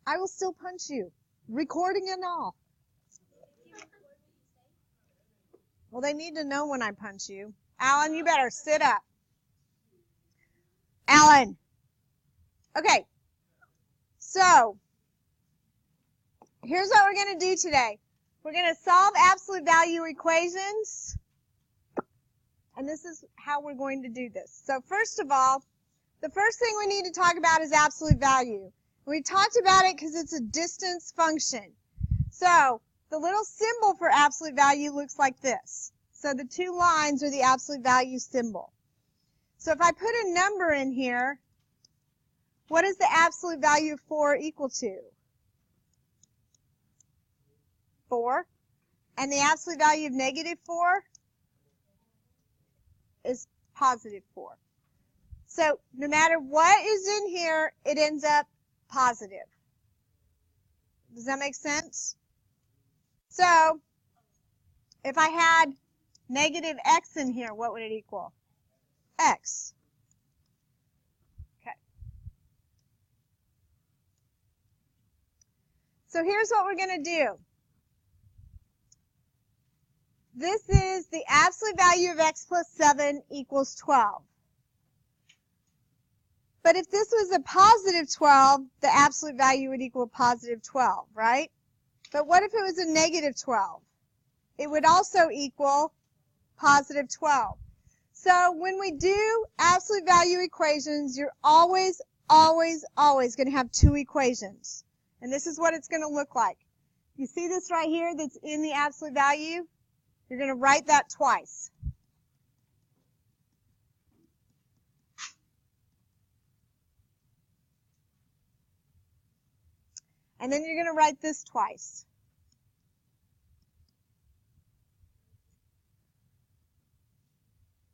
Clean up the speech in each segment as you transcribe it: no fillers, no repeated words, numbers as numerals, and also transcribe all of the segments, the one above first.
I will still punch you, recording and all. Well, they need to know when I punch you. Alan, you better sit up. Alan. Okay. So, here's what we're going to do today. We're going to solve absolute value equations. And this is how we're going to do this. So, first of all, the first thing we need to talk about is absolute value. We talked about it because it's a distance function. So, the little symbol for absolute value looks like this. So the two lines are the absolute value symbol. So if I put a number in here, what is the absolute value of 4 equal to? 4. And the absolute value of negative 4 is positive 4. So no matter what is in here, it ends up positive. Does that make sense? So if I had negative x in here, what would it equal? X. Okay. So here's what we're going to do. This is the absolute value of x plus 7 equals 12. But if this was a positive 12, the absolute value would equal positive 12, right? But what if it was a negative 12? It would also equal positive 12. So when we do absolute value equations, you're always going to have two equations. And this is what it's going to look like. You see this right here that's in the absolute value? You're going to write that twice. And then you're going to write this twice.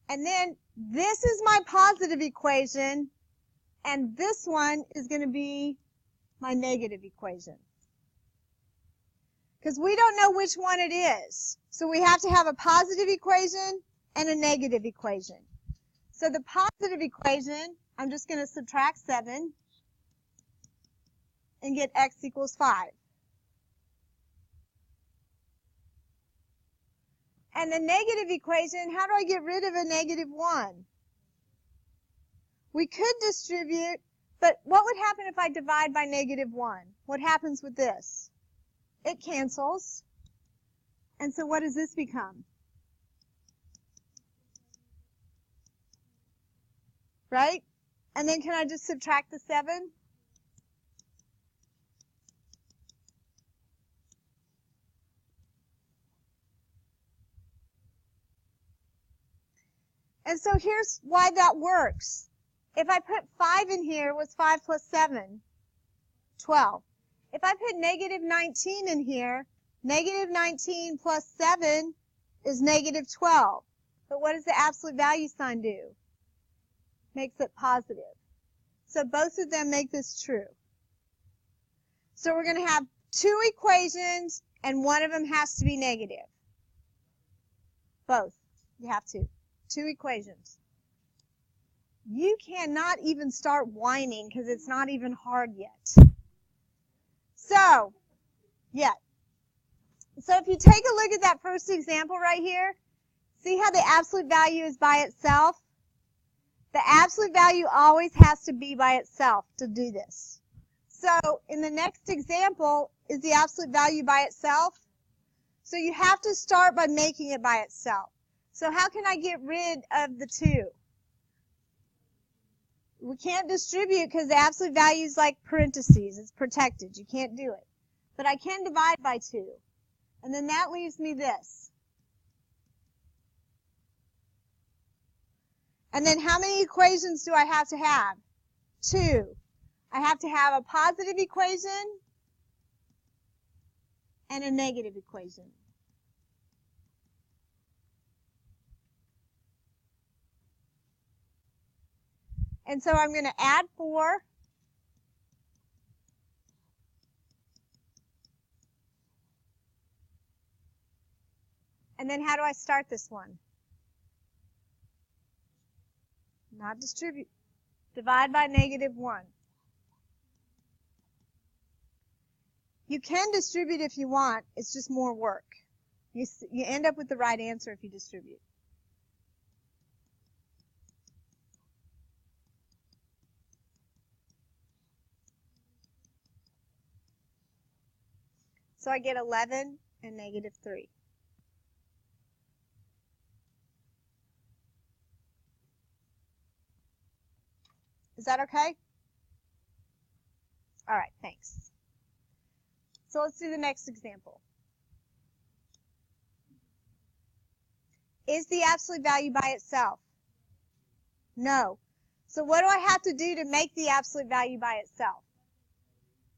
And then this is my positive equation, and this one is going to be my negative equation. Because we don't know which one it is. So we have to have a positive equation and a negative equation. So the positive equation, I'm just going to subtract 7 and get x equals 5. And the negative equation, how do I get rid of a negative 1? We could distribute, but what would happen if I divide by negative 1? What happens with this? It cancels. And so what does this become? Right? And then can I just subtract the 7? And so here's why that works. If I put 5 in here, what's 5 plus 7? 12. If I put negative 19 in here, negative 19 plus 7 is negative 12. But what does the absolute value sign do? Makes it positive. So both of them make this true. So we're going to have two equations, and one of them has to be negative. Both. You have to. Two equations. You cannot even start whining because it's not even hard yet. So if you take a look at that first example right here, see how the absolute value is by itself? The absolute value always has to be by itself to do this. So in the next example, is the absolute value by itself? So you have to start by making it by itself. So how can I get rid of the 2? We can't distribute because the absolute value is like parentheses. It's protected. You can't do it. But I can divide by 2. And then that leaves me this. And then how many equations do I have to have? 2. I have to have a positive equation and a negative equation. And so I'm going to add 4. And then how do I start this one? Not distribute. Divide by negative 1. You can distribute if you want. It's just more work. You end up with the right answer if you distribute. So I get 11 and negative 3. Is that okay? All right, thanks. So let's do the next example. Is the absolute value by itself? No. So what do I have to do to make the absolute value by itself?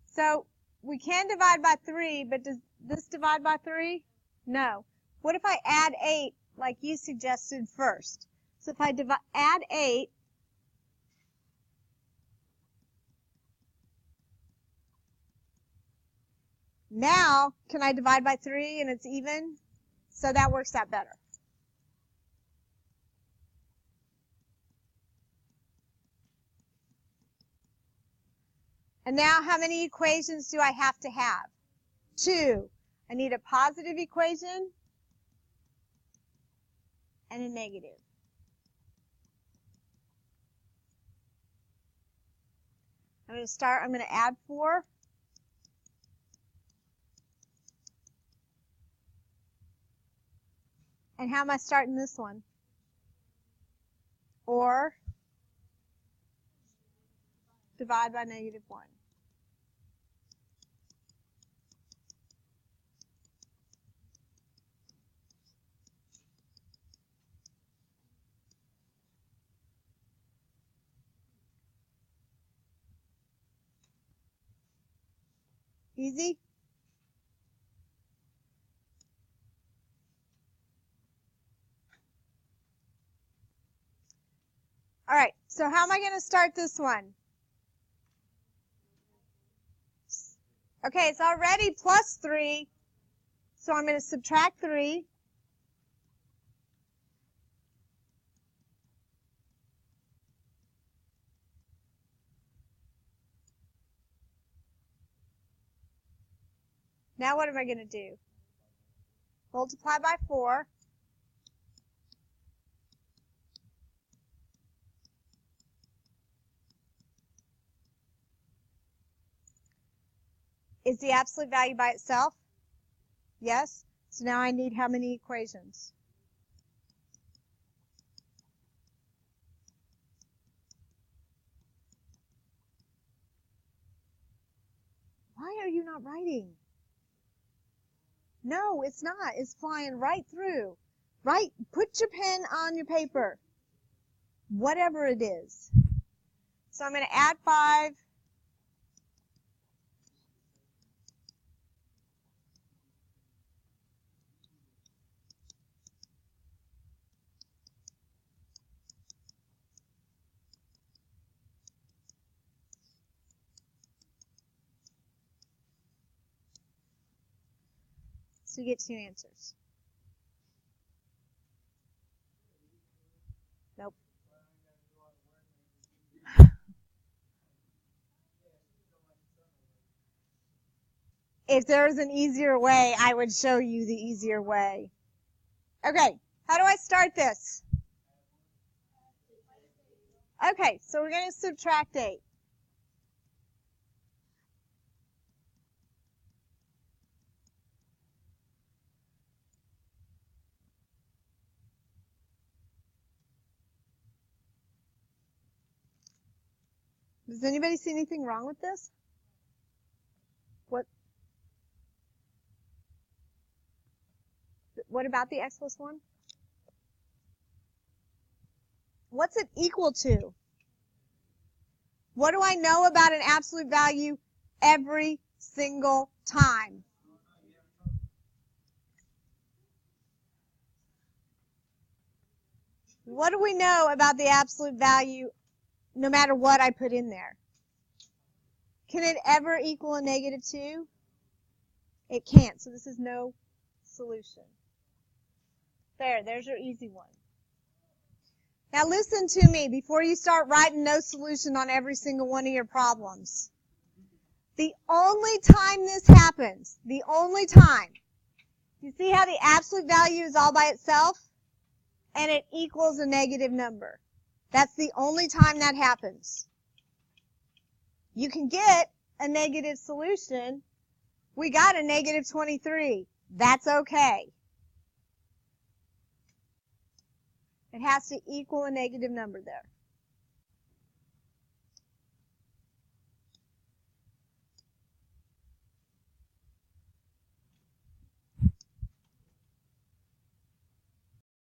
So we can divide by 3, but does this divide by 3? No. What if I add 8 like you suggested first? So if I add 8, now can I divide by 3 and it's even? So that works out better. And now how many equations do I have to have? 2. I need a positive equation and a negative. I'm going to add 4. And how am I starting this one? Or divide by negative 1. Easy? All right, so how am I going to start this one? Okay, it's already plus 3, so I'm going to subtract 3. Now what am I going to do? Multiply by 4. Is the absolute value by itself? Yes. So now I need how many equations? Why are you not writing? No, it's not. It's flying right through. Right? Put your pen on your paper. Whatever it is. So I'm going to add 5. So you get 2 answers. Nope. If there was an easier way, I would show you the easier way. Okay, how do I start this? Okay, so we're going to subtract 8. Does anybody see anything wrong with this? What about the x plus 1? What's it equal to? What do I know about an absolute value every single time? What do we know about the absolute value no matter what I put in there? Can it ever equal a negative 2? It can't, so this is no solution. There's your easy one. Now listen to me before you start writing no solution on every single one of your problems. The only time this happens, the only time, you see how the absolute value is all by itself? And it equals a negative number. That's the only time that happens. You can get a negative solution. We got a negative 23. That's okay. It has to equal a negative number there.